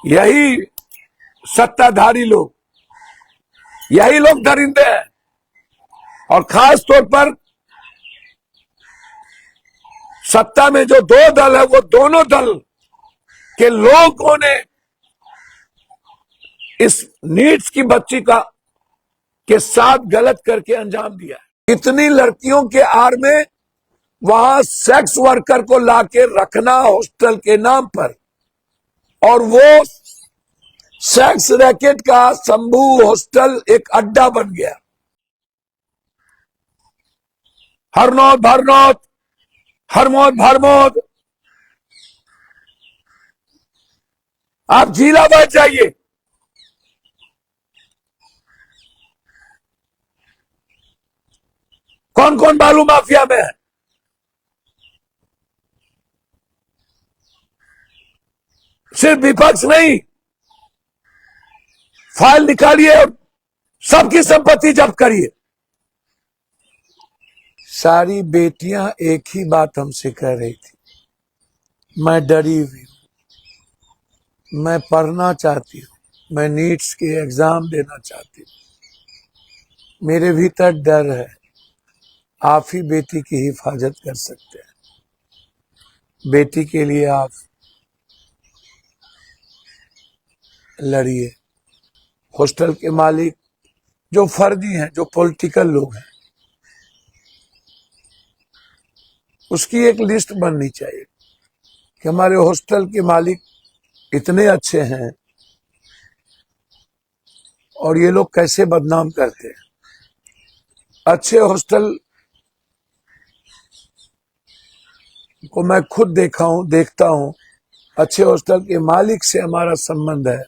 यही सत्ताधारी लोग, यही लोग दरिंदे हैं। और खास तौर पर सत्ता में जो दो दल है, वो दोनों दल के लोगों ने इस नीट्स की बच्ची के साथ गलत करके अंजाम दिया है। इतनी लड़कियों के आड़ में वहां सेक्स वर्कर को लाके रखना हॉस्टल के नाम पर, और वो सेक्स रैकेट का शंभू हॉस्टल एक अड्डा बन गया। हरनौत भरनौत, हरमौत भरमौत, आप झीला बच जाइए। कौन कौन बालू माफिया में है? सिर्फ विपक्ष नहीं, फाइल निकालिए और सबकी संपत्ति जब्त करिए। सारी बेटियां एक ही बात हमसे कह रही थी, मैं डरी हुई हूं, मैं पढ़ना चाहती हूं, मैं नीट्स के एग्जाम देना चाहती हूं, मेरे भीतर डर है। आप ही बेटी की हिफाजत कर सकते हैं। बेटी के लिए आप लड़िए। हॉस्टल के मालिक जो फर्जी हैं, जो पॉलिटिकल लोग हैं, उसकी एक लिस्ट बननी चाहिए कि हमारे हॉस्टल के मालिक इतने अच्छे हैं और ये लोग कैसे बदनाम करते हैं। अच्छे हॉस्टल को मैं खुद देखता हूं। अच्छे हॉस्टल के मालिक से हमारा संबंध है।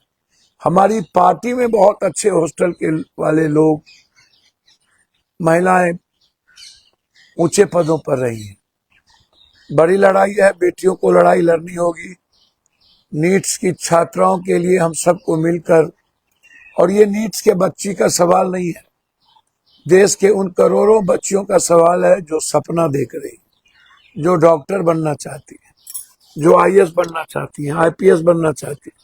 हमारी पार्टी में बहुत अच्छे हॉस्टल के वाले लोग, महिलाएं ऊंचे पदों पर रही हैं। बड़ी लड़ाई है, बेटियों को लड़ाई लड़नी होगी। नीट्स की छात्राओं के लिए हम सबको मिलकर, और ये नीट्स के बच्ची का सवाल नहीं है, देश के उन करोड़ों बच्चियों का सवाल है जो सपना देख रही, जो डॉक्टर बनना चाहती है, जो आईएएस बनना चाहती है, आईपीएस बनना चाहती है।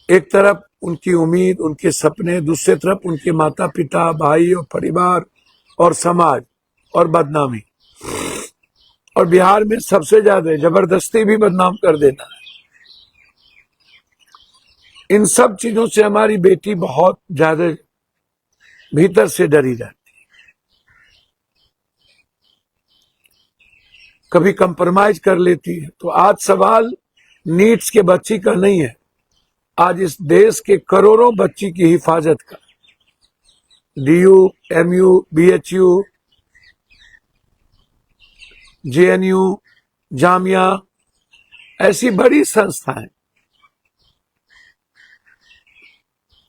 एक तरफ उनकी उम्मीद, उनके सपने, दूसरी तरफ उनके माता पिता, भाई और परिवार और समाज और बदनामी। और बिहार में सबसे ज्यादा जबरदस्ती भी बदनाम कर देना है। इन सब चीजों से हमारी बेटी बहुत ज्यादा भीतर से डरी रहती है। कभी कंप्रोमाइज कर लेती है। तो आज सवाल नीट्स के बच्ची का नहीं है, आज इस देश के करोड़ों बच्ची की हिफाजत का। DU, MU, BHU, JNU, Jamia, ऐसी बड़ी संस्थाएं,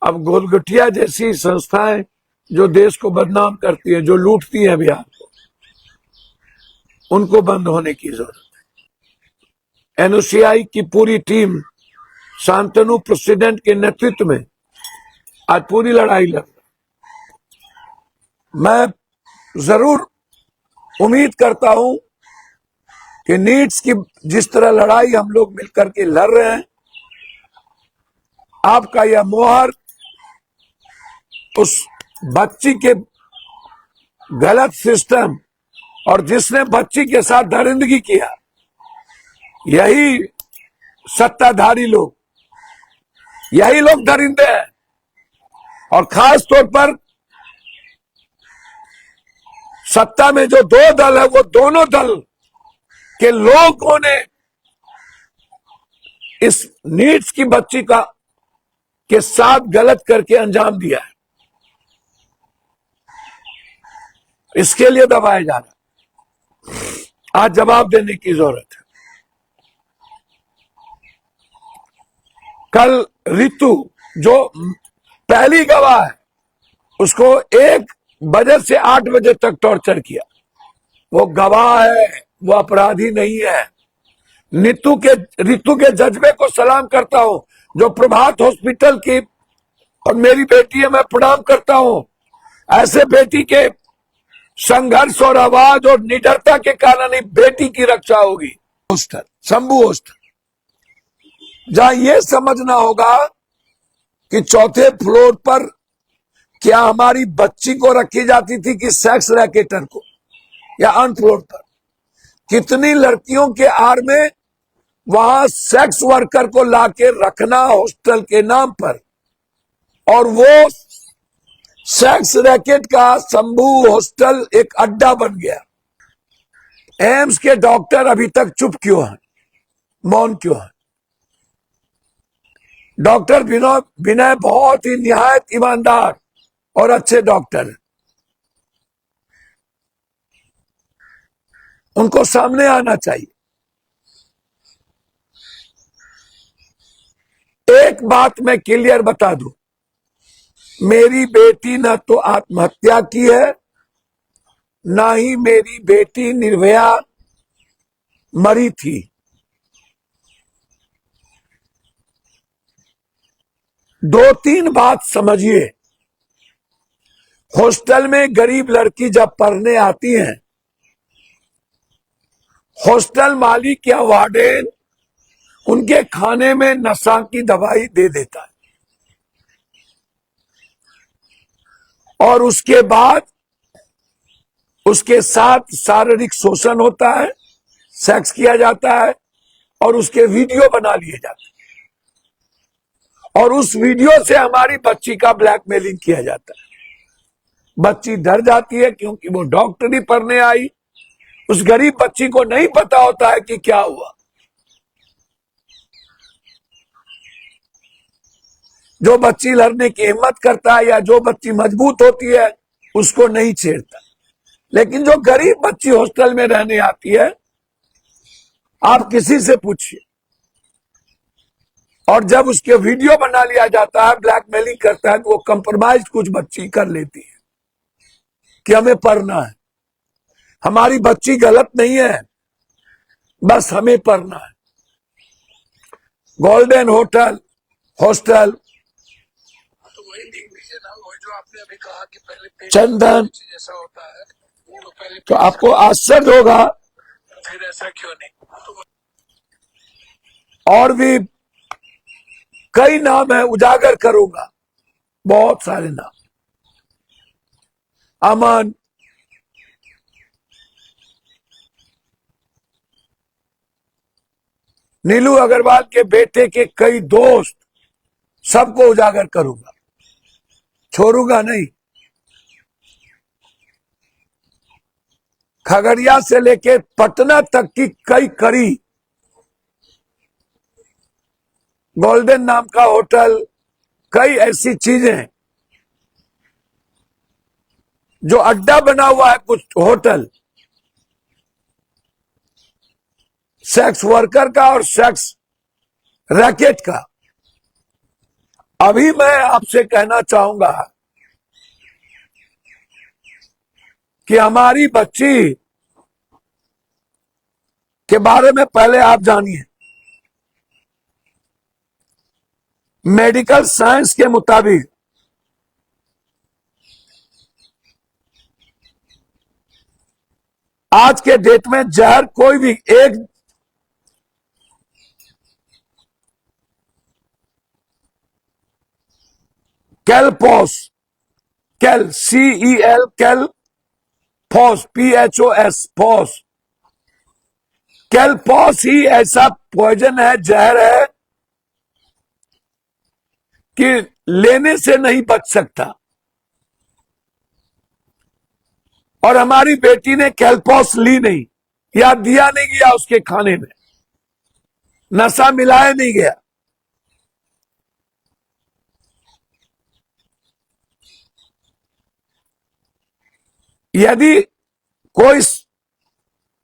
अब गोलगटिया जैसी संस्थाएं जो देश को बदनाम करती हैं, जो लूटती हैं बिहार को, उनको बंद होने की जरूरत है। एनओसीआई की पूरी टीम शांतनु प्रेसिडेंट के नेतृत्व में आज पूरी लड़ाई लड़ रही। मैं जरूर उम्मीद करता हूं कि नीट्स की जिस तरह लड़ाई हम लोग मिलकर के लड़ रहे हैं, आपका यह मोहर उस बच्ची के गलत सिस्टम और जिसने बच्ची के साथ दरिंदगी किया, यही सत्ताधारी लोग, यही लोग दरिंदे हैं। और खास तौर पर सत्ता में जो दो दल है, वो दोनों दल के लोगों ने इस नीट्स की बच्ची के साथ गलत करके अंजाम दिया है। इसके लिए दबाया जा रहा है। आज जवाब देने की जरूरत है। कल रितु जो पहली गवाह है, उसको 1 बजे से 8 बजे तक टॉर्चर किया। वो गवाह है, वो अपराधी नहीं है। रितु के जज्बे को सलाम करता हूं, जो प्रभात हॉस्पिटल की और मेरी बेटी है, मैं प्रणाम करता हूं। ऐसे बेटी के संघर्ष और आवाज और निडरता के कारण ही बेटी की रक्षा होगी। हॉस्टल, शंभू हॉस्टल, जहां यह समझना होगा कि चौथे फ्लोर पर क्या हमारी बच्ची को रखी जाती थी कि सेक्स रैकेटर को, या अन फ्लोर पर कितनी लड़कियों के आड़ में वहां सेक्स वर्कर को लाके रखना हॉस्टल के नाम पर, और वो सेक्स रैकेट का शंभू हॉस्टल एक अड्डा बन गया। एम्स के डॉक्टर अभी तक चुप क्यों हैं, मौन क्यों हैं? डॉक्टर विनय बहुत ही निहायत ईमानदार और अच्छे डॉक्टर हैं, उनको सामने आना चाहिए। एक बात मैं क्लियर बता दूं, मेरी बेटी न तो आत्महत्या की है, ना ही मेरी बेटी निर्भया मरी थी। दो तीन बात समझिए। हॉस्टल में गरीब लड़की जब पढ़ने आती हैं, हॉस्टल मालिक या वार्डन उनके खाने में नशा की दवाई दे देता है, और उसके बाद उसके साथ शारीरिक शोषण होता है, सेक्स किया जाता है, और उसके वीडियो बना लिए जाते हैं, और उस वीडियो से हमारी बच्ची का ब्लैकमेलिंग किया जाता है। बच्ची डर जाती है क्योंकि वो डॉक्टरी पढ़ने आई। उस गरीब बच्ची को नहीं पता होता है कि क्या हुआ। जो बच्ची लड़ने की हिम्मत करता है या जो बच्ची मजबूत होती है उसको नहीं छेड़ता, लेकिन जो गरीब बच्ची हॉस्टल में रहने आती है, आप किसी से पूछिए, और जब उसके वीडियो बना लिया जाता है, ब्लैकमेलिंग करता है, तो वो कंप्रोमाइज कुछ बच्ची कर लेती है कि हमें पढ़ना है, हमारी बच्ची गलत नहीं है, बस हमें पढ़ना है। गोल्डन होटल हॉस्टल, तो वही देख लीजिए ना, वही जो आपने अभी कहा कि पहले पेट चंदन, जैसा होता है, तो पहले तो आपको आश्चर्य होगा, फिर ऐसा क्यों नहीं? तो और भी कई नाम है, उजागर करूंगा, बहुत सारे नाम। अमन, नीलू अग्रवाल के बेटे के कई दोस्त, सबको उजागर करूंगा, छोड़ूंगा नहीं। खगड़िया से लेके पटना तक की कई कड़ी, गोल्डन नाम का होटल, कई ऐसी चीजें जो अड्डा बना हुआ है, कुछ होटल सेक्स वर्कर का और सेक्स रैकेट का। अभी मैं आपसे कहना चाहूंगा कि हमारी बच्ची के बारे में पहले आप जानिए। मेडिकल साइंस के मुताबिक आज के डेट में जहर कोई भी एक कैलपोस, कैल CEL, कैल फॉस PHOS, फॉस, कैलपोस ही ऐसा पॉइजन है, जहर है कि लेने से नहीं बच सकता। और हमारी बेटी ने कैलपोस ली नहीं, या दिया नहीं गया उसके खाने में, नशा मिलाया नहीं गया। यदि कोई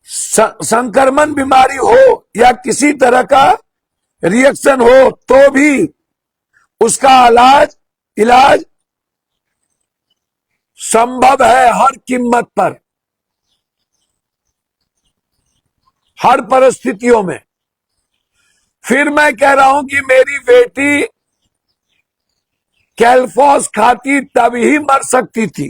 संक्रमण बीमारी हो या किसी तरह का रिएक्शन हो तो भी उसका इलाज संभव है, हर कीमत पर, हर परिस्थितियों में। फिर मैं कह रहा हूं कि मेरी बेटी कैलफॉस खाती तब ही मर सकती थी।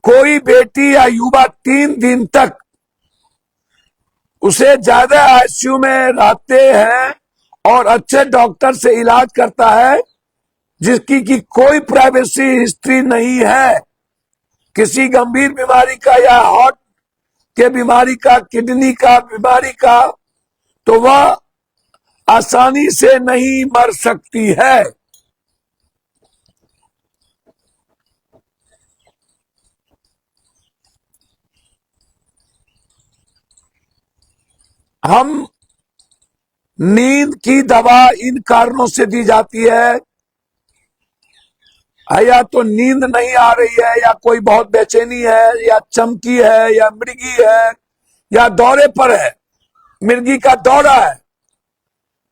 कोई बेटी या युवा 3 दिन तक उसे ज्यादा आईसीयू में रहते हैं और अच्छे डॉक्टर से इलाज करता है जिसकी की कोई प्राइवेसी हिस्ट्री नहीं है, किसी गंभीर बीमारी का या हार्ट के बीमारी का, किडनी का बीमारी का, तो वह आसानी से नहीं मर सकती है। हम नींद की दवा इन कारणों से दी जाती है, या तो नींद नहीं आ रही है, या कोई बहुत बेचैनी है, या चमकी है, या मृगी है, या दौरे पर है, मिर्गी का दौरा है,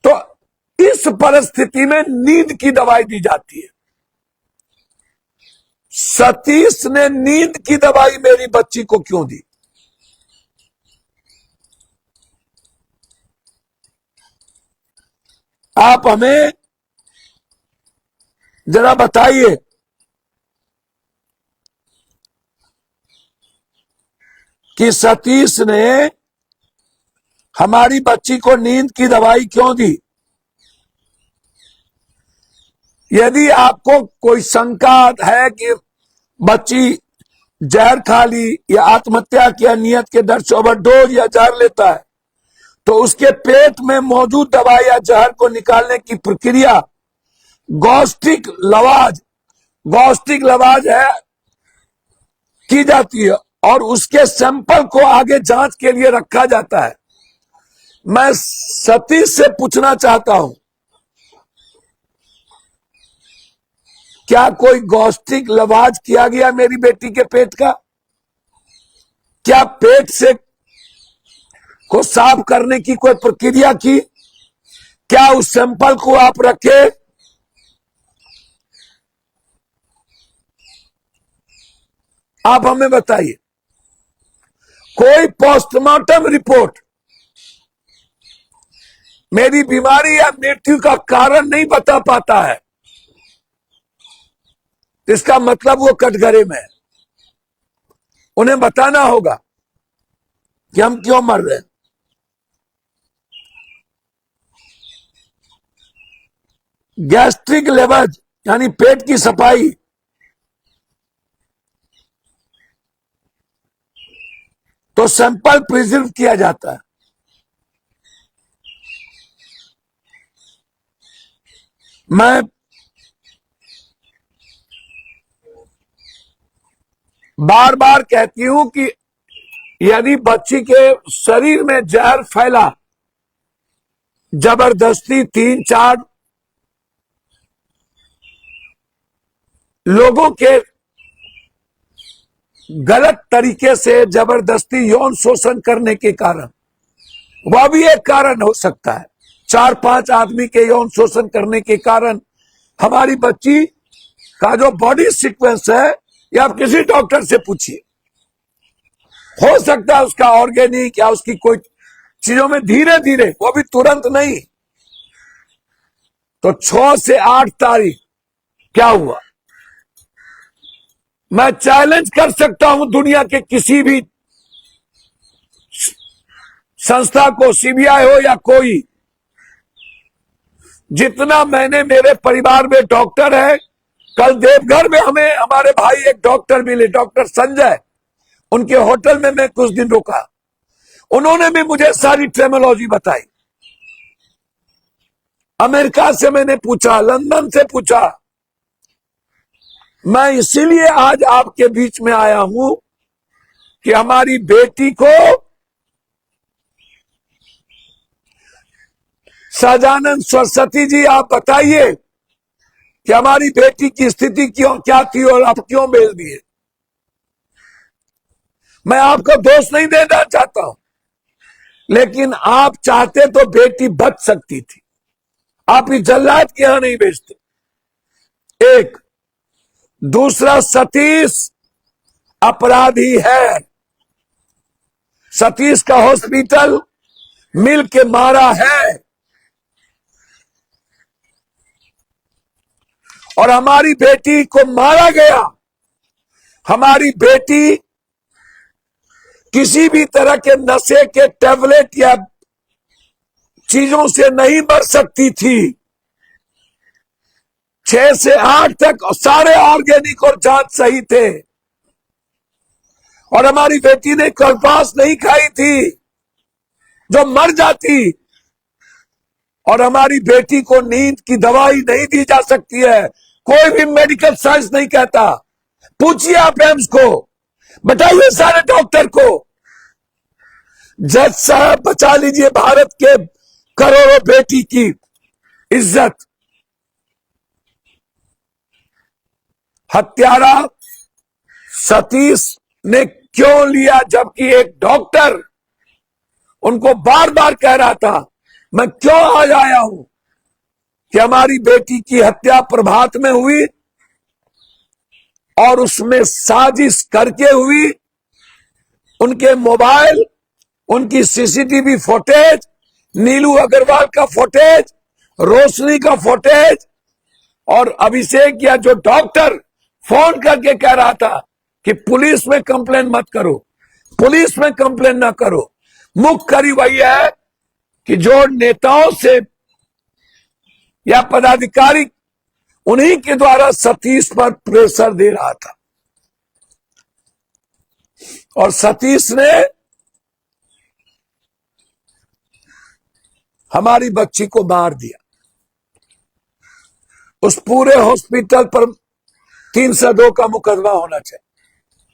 तो इस परिस्थिति में नींद की दवाई दी जाती है। सतीश ने नींद की दवाई मेरी बच्ची को क्यों दी? आप हमें जरा बताइए कि सतीश ने हमारी बच्ची को नींद की दवाई क्यों दी? यदि आपको कोई शंका है कि बच्ची जहर खा ली या आत्महत्या की नियत के डर से ओवरडोज या जहर लेता है, तो उसके पेट में मौजूद दवाई या जहर को निकालने की प्रक्रिया गॉस्ट्रिक लवाज है की जाती है और उसके सैंपल को आगे जांच के लिए रखा जाता है। मैं सतीश से पूछना चाहता हूं, क्या कोई गॉस्ट्रिक लवाज किया गया मेरी बेटी के पेट का? क्या पेट से को साफ करने की कोई प्रक्रिया की? क्या उस सैंपल को आप रखे? आप हमें बताइए। कोई पोस्टमार्टम रिपोर्ट मेरी बीमारी या मृत्यु का कारण नहीं बता पाता है, इसका मतलब वो कटघरे में है। उन्हें बताना होगा कि हम क्यों मर रहे हैं। गैस्ट्रिक लेवज यानी पेट की सफाई, तो सैंपल प्रिजर्व किया जाता है। मैं बार बार कहती हूं कि यदि बच्ची के शरीर में जहर फैला, जबरदस्ती 3-4 लोगों के गलत तरीके से जबरदस्ती यौन शोषण करने के कारण, वह भी एक कारण हो सकता है। 4-5 आदमी के यौन शोषण करने के कारण हमारी बच्ची का जो बॉडी सीक्वेंस है, या आप किसी डॉक्टर से पूछिए, हो सकता है उसका ऑर्गेनिक या उसकी कोई चीजों में धीरे धीरे, वो भी तुरंत नहीं। तो 6 से 8 तारीख क्या हुआ? मैं चैलेंज कर सकता हूं दुनिया के किसी भी संस्था को, सीबीआई हो या कोई, जितना मैंने, मेरे परिवार में डॉक्टर है। कल देवघर में हमें हमारे भाई एक डॉक्टर मिले, डॉक्टर संजय, उनके होटल में मैं कुछ दिन रुका। उन्होंने भी मुझे सारी टेर्मिनोलॉजी बताई। अमेरिका से मैंने पूछा, लंदन से पूछा। मैं इसीलिए आज आपके बीच में आया हूं कि हमारी बेटी को सहजानंद सरस्वती जी, आप बताइए कि हमारी बेटी की स्थिति क्यों क्या थी और आप क्यों भेज दिए। मैं आपको दोष नहीं देना चाहता हूं, लेकिन आप चाहते तो बेटी बच सकती थी। आप इस जल्लाद के यहां नहीं भेजते। एक दूसरा, सतीश अपराधी है। सतीश का हॉस्पिटल मिल के मारा है और हमारी बेटी को मारा गया। हमारी बेटी किसी भी तरह के नशे के टैबलेट या चीजों से नहीं मर सकती थी। 6 से 8 तक सारे ऑर्गेनिक और जांच सही थे, और हमारी बेटी ने कल्पास नहीं खाई थी जो मर जाती। और हमारी बेटी को नींद की दवाई नहीं दी जा सकती है, कोई भी मेडिकल साइंस नहीं कहता। पूछिए आप एम्स को, बताइए सारे डॉक्टर को। जज साहब बचा लीजिए भारत के करोड़ों बेटी की इज्जत। हत्यारा सतीश ने क्यों लिया, जबकि एक डॉक्टर उनको बार बार कह रहा था मैं क्यों आज आया हूं कि हमारी बेटी की हत्या प्रभात में हुई और उसमें साजिश करके हुई। उनके मोबाइल, उनकी सीसीटीवी फुटेज, नीलू अग्रवाल का फुटेज, रोशनी का फुटेज, और अभिषेक या जो डॉक्टर फोन करके कह रहा था कि पुलिस में कंप्लेन मत करो, पुलिस में कंप्लेन ना करो। मुख्य कड़ी वही है कि जो नेताओं से या पदाधिकारी उन्हीं के द्वारा सतीश पर प्रेशर दे रहा था, और सतीश ने हमारी बच्ची को मार दिया। उस पूरे हॉस्पिटल पर 302 का मुकदमा होना चाहिए।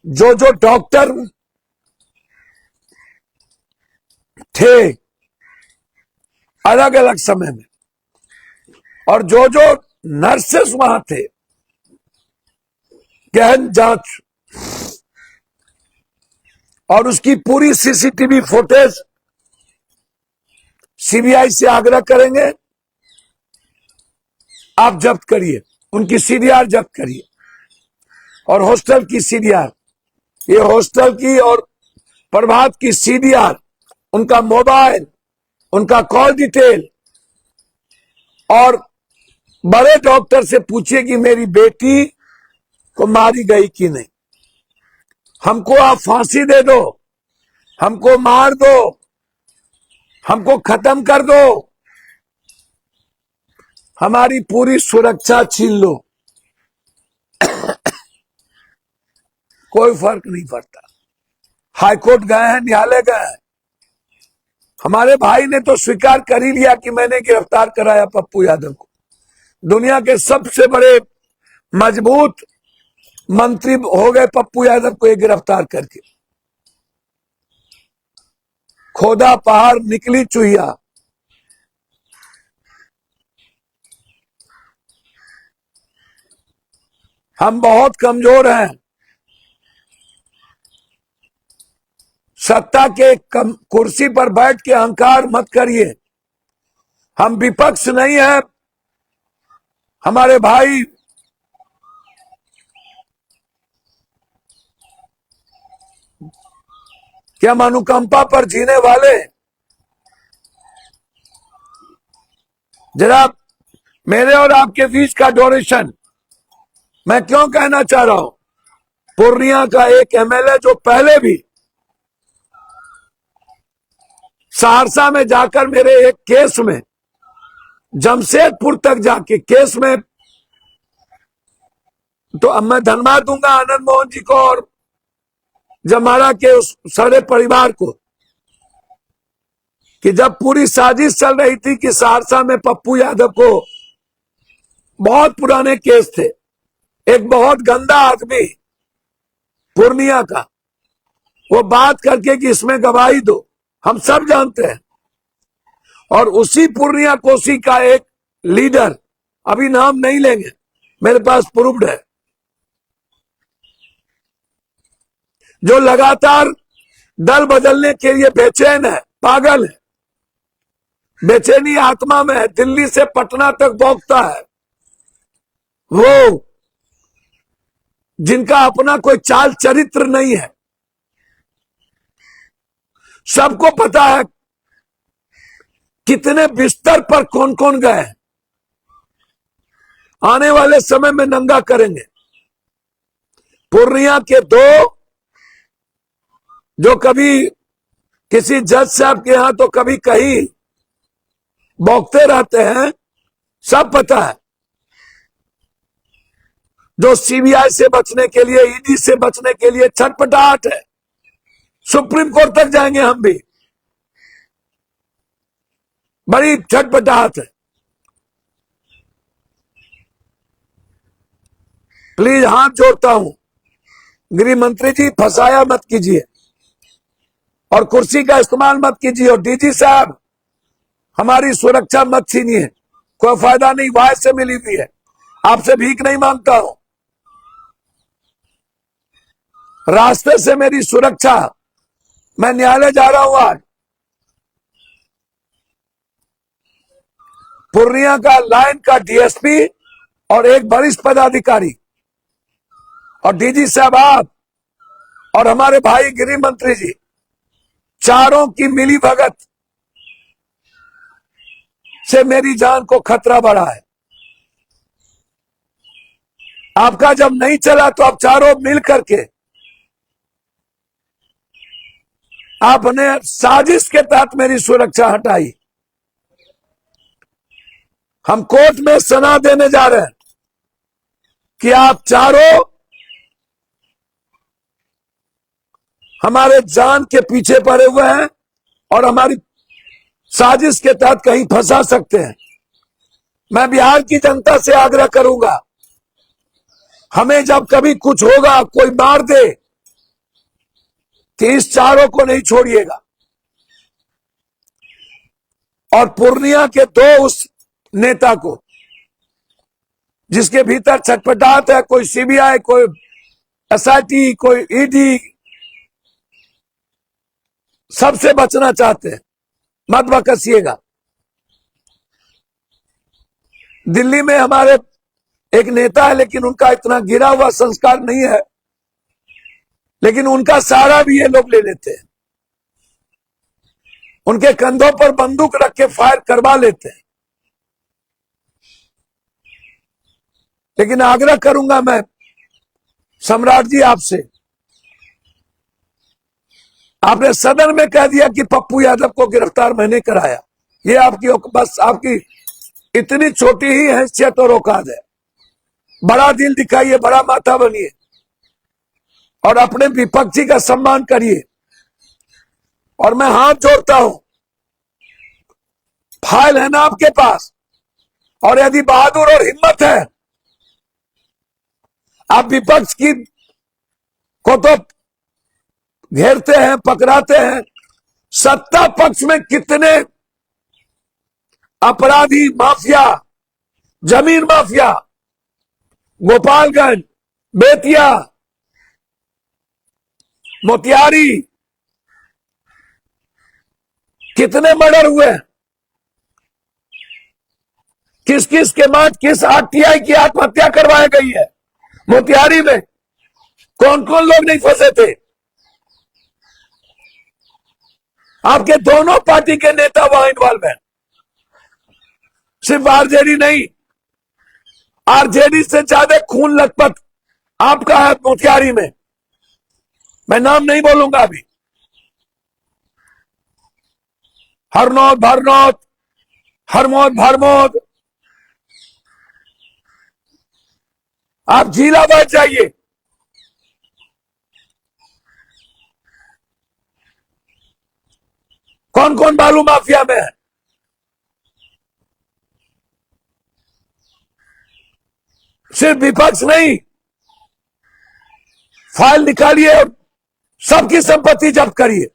जो जो डॉक्टर थे अलग अलग समय में, और जो जो नर्सेस वहां थे, गहन जांच और उसकी पूरी सीसीटीवी फुटेज सीबीआई से आग्रह करेंगे आप जब्त करिए, उनकी सीडीआर जब्त करिए, और हॉस्टल की सीडीआर, ये हॉस्टल की और प्रभात की सीडीआर, उनका मोबाइल, उनका कॉल डिटेल, और बड़े डॉक्टर से पूछिए कि मेरी बेटी को मारी गई कि नहीं। हमको आप फांसी दे दो, हमको मार दो, हमको खत्म कर दो, हमारी पूरी सुरक्षा छीन लो, कोई फर्क नहीं पड़ता। हाईकोर्ट गए हैं, न्यायालय गए हैं। हमारे भाई ने तो स्वीकार कर ही लिया कि मैंने गिरफ्तार कराया पप्पू यादव को। दुनिया के सबसे बड़े मजबूत मंत्री हो गए पप्पू यादव को ये गिरफ्तार करके। खोदा पहाड़ निकली चुहिया। हम बहुत कमजोर हैं। सत्ता के कुर्सी पर बैठ के अहंकार मत करिए। हम विपक्ष नहीं है। हमारे भाई क्या हम अनुकंपा पर जीने वाले। जरा मेरे और आपके बीच का डोरेशन मैं क्यों कहना चाह रहा हूं। पूर्णिया का एक एमएलए जो पहले भी सहरसा में जाकर मेरे एक केस में जमशेदपुर तक जाके केस में, तो अब मैं धन्यवाद दूंगा आनंद मोहन जी को और जमारा के उस सारे परिवार को कि जब पूरी साजिश चल रही थी कि सहरसा में पप्पू यादव को, बहुत पुराने केस थे, एक बहुत गंदा आदमी पूर्णिया का, वो बात करके कि इसमें गवाही दो, हम सब जानते हैं। और उसी पूर्णिया कोसी का एक लीडर, अभी नाम नहीं लेंगे, मेरे पास प्रूफ्ड है, जो लगातार दल बदलने के लिए बेचैन है, पागल है, बेचैनी आत्मा में है, दिल्ली से पटना तक भौंकता है। वो जिनका अपना कोई चाल चरित्र नहीं है। सबको पता है कितने बिस्तर पर कौन कौन गए। आने वाले समय में नंगा करेंगे। पूर्णिया के 2 जो कभी किसी जज साहब के यहां तो कभी कहीं बौखते रहते हैं, सब पता है। जो सीबीआई से बचने के लिए, ईडी से बचने के लिए छटपटाहट है, सुप्रीम कोर्ट तक जाएंगे हम भी, बड़ी छटपटाहट है। प्लीज हाथ जोड़ता हूं, गृह मंत्री जी फंसाया मत कीजिए और कुर्सी का इस्तेमाल मत कीजिए। और डीजी साहब, हमारी सुरक्षा मत छीनिए, कोई फायदा नहीं, वायस से मिली हुई है, आपसे भीख नहीं मांगता हूं। रास्ते से मेरी सुरक्षा, मैं न्यायालय जा रहा हूं आज, पूर्णिया का लाइन का डीएसपी और एक वरिष्ठ पदाधिकारी और डीजी साहब आप और हमारे भाई गृह मंत्री जी, चारों की मिली भगत से मेरी जान को खतरा बढ़ा है। आपका जब नहीं चला तो आप चारों मिल करके आपने साजिश के तहत मेरी सुरक्षा हटाई। हम कोर्ट में सना देने जा रहे हैं कि आप चारों हमारे जान के पीछे पड़े हुए हैं और हमारी साजिश के तहत कहीं फंसा सकते हैं। मैं बिहार की जनता से आग्रह करूंगा, हमें जब कभी कुछ होगा, कोई मार दे, कि इस चारों को नहीं छोड़िएगा। और पूर्णिया के दो उस नेता को जिसके भीतर छटपटाहट है, कोई सीबीआई, कोई एसआईटी, कोई ईडी, सबसे बचना चाहते हैं, मत बकसिएगा। दिल्ली में हमारे एक नेता है, लेकिन उनका इतना गिरा हुआ संस्कार नहीं है, लेकिन उनका सहारा भी ये लोग ले लेते हैं, उनके कंधों पर बंदूक रख के फायर करवा लेते हैं। लेकिन आग्रह करूंगा मैं सम्राट जी आपसे, आपने सदन में कह दिया कि पप्पू यादव को गिरफ्तार मैंने कराया, ये आपकी बस आपकी इतनी छोटी ही हैसियत और औकात है। बड़ा दिल दिखाइए, बड़ा माथा बनिए और अपने विपक्षी का सम्मान करिए। और मैं हाथ जोड़ता हूं, फाइल है ना आपके पास, और यदि बहादुर और हिम्मत है, आप विपक्ष की को तो घेरते हैं, पकड़ाते हैं, सत्ता पक्ष में कितने अपराधी, माफिया, जमीन माफिया, गोपालगंज, बेतिया, मोतिहारी, कितने मर्डर हुए, किस किस के बाद किस आरटीआई की आत्महत्या करवाई गई है। मोतिहारी में कौन कौन लोग नहीं फंसे थे। आपके दोनों पार्टी के नेता वहां इन्वॉल्व हैं, सिर्फ आरजेडी नहीं, आरजेडी से ज्यादा खून लथपथ आपका है मोतिहारी में। मैं नाम नहीं बोलूंगा अभी, हरनौत भरनौत, हरमौत भरमौत, आप जिला बच जाइए। कौन कौन बालू माफिया में है। सिर्फ विपक्ष नहीं, फाइल निकालिए और सबकी संपत्ति जब्त करिए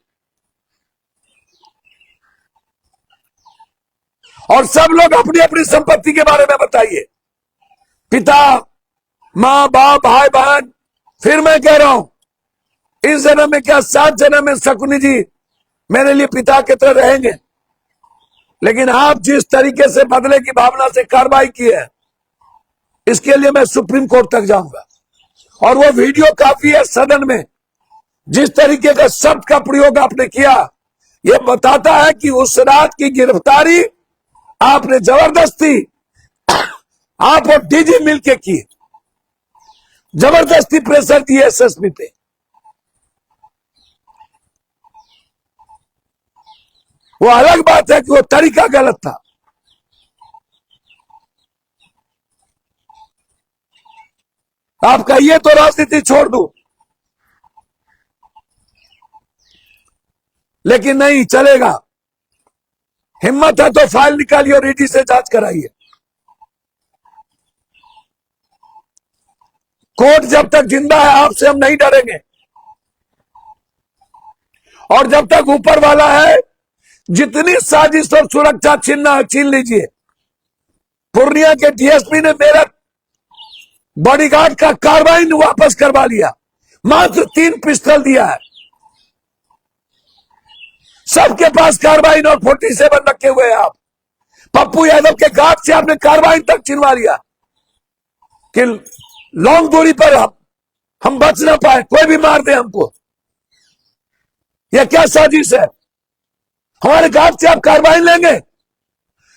और सब लोग अपनी अपनी संपत्ति के बारे में बताइए। पिता, मां, बाप, भाई, बहन, फिर मैं कह रहा हूं, इस जन्म में क्या 7 जन्म में शकुनी जी मेरे लिए पिता की तरह रहेंगे। लेकिन आप जिस तरीके से बदले की भावना से कार्रवाई की है, इसके लिए मैं सुप्रीम कोर्ट तक जाऊंगा। और वो वीडियो काफी है सदन में, जिस तरीके का शब्द का प्रयोग आपने किया, यह बताता है कि उस रात की गिरफ्तारी आपने जबरदस्ती, आप और डीजी मिलके की, जबरदस्ती प्रेशर दिए एसएसपी पे। वो अलग बात है कि वो तरीका गलत था। आप कहिए तो राजनीति छोड़ दूं, लेकिन नहीं चलेगा। हिम्मत है तो फाइल निकालिए और ईडी से जांच कराइए। कोर्ट जब तक जिंदा है आपसे हम नहीं डरेंगे, और जब तक ऊपर वाला है जितनी साजिश और सुरक्षा छीनना छीन लीजिए। पूर्णिया के डीएसपी ने मेरा बॉडीगार्ड का कार्बाइन वापस करवा लिया, मात्र 3 पिस्टल दिया है। सबके पास कार्बाइन और 47 रखे हुए हैं आप। पप्पू यादव के गार्ड से आपने कार्बाइन तक छिनवा लिया कि लॉन्ग दूरी पर हम बच ना पाए, कोई भी मार दे हमको। यह क्या साजिश है? हमारे गार्ड से आप कार्बाइन लेंगे?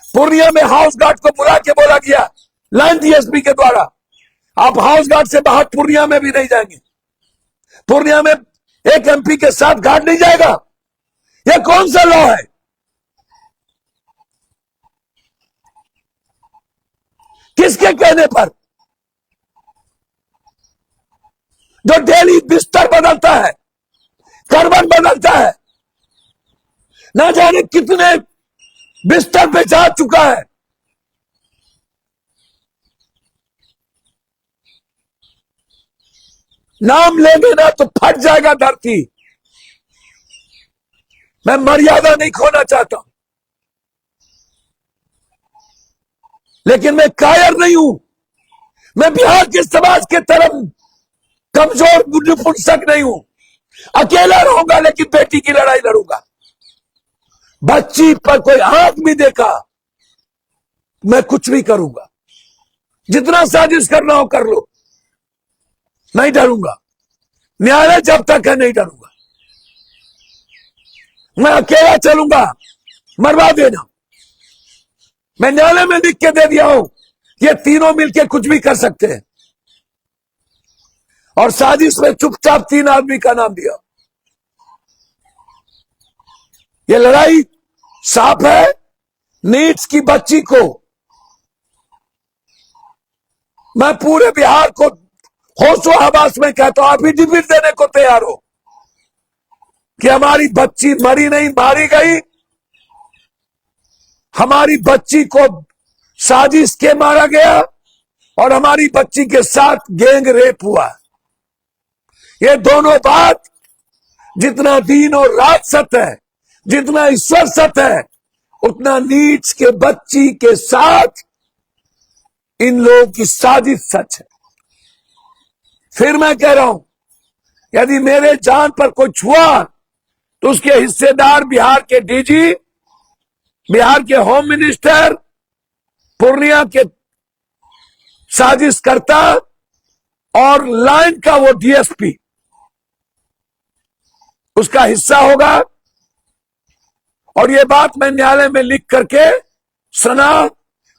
पूर्णिया में हाउस गार्ड को बुला के बोला गया लाइन डीएसपी के द्वारा, आप हाउस गार्ड से बाहर पूर्णिया में भी नहीं जाएंगे। पूर्णिया में एक एमपी के साथ गार्ड नहीं जाएगा? यह कौन सा लॉ है? किसके कहने पर? जो डेली बिस्तर बदलता है, करवट बदलता है, ना जाने कितने बिस्तर पे जा चुका है। नाम लेंगे ना तो फट जाएगा धरती। मैं मर्यादा नहीं खोना चाहता हूं, लेकिन मैं कायर नहीं हूं। मैं बिहार के समाज के तरफ कमजोर नपुंसक नहीं हूं। अकेला रहूंगा लेकिन बेटी की लड़ाई लड़ूंगा। बच्ची पर कोई आंख भी देखा मैं कुछ भी करूंगा। जितना साजिश करना हो कर लो, नहीं डरूंगा। न्यायालय जब तक है नहीं डरूंगा। मैं अकेला चलूंगा, मरवा देना। मैं न्यायालय में लिख के दे दिया हूं, ये तीनों मिलके कुछ भी कर सकते हैं। और साजिश में चुपचाप 3 आदमी का नाम दिया। ये लड़ाई साफ है। नीट्स की बच्ची को मैं पूरे बिहार को होशो हवास में कहता हूं, आप एफिडेविट देने को तैयार हो कि हमारी बच्ची मरी नहीं, मारी गई। हमारी बच्ची को साजिश के मारा गया और हमारी बच्ची के साथ गैंग रेप हुआ। ये दोनों बात जितना दिन और रात सत्य है, जितना ईश्वर सत्य है, उतना नीट्स के बच्ची के साथ इन लोगों की साजिश सच है। फिर मैं कह रहा हूं, यदि मेरे जान पर कोई छुआ तो उसके हिस्सेदार बिहार के डीजी, बिहार के होम मिनिस्टर, पूर्णिया के साजिशकर्ता और लाइन का वो डीएसपी उसका हिस्सा होगा। और ये बात मैं न्यायालय में लिख करके सना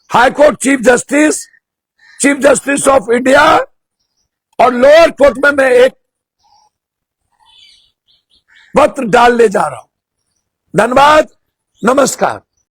high court chief justice of India और लोअर कोर्ट में मैं एक पत्र डालने जा रहा हूं। धन्यवाद, नमस्कार।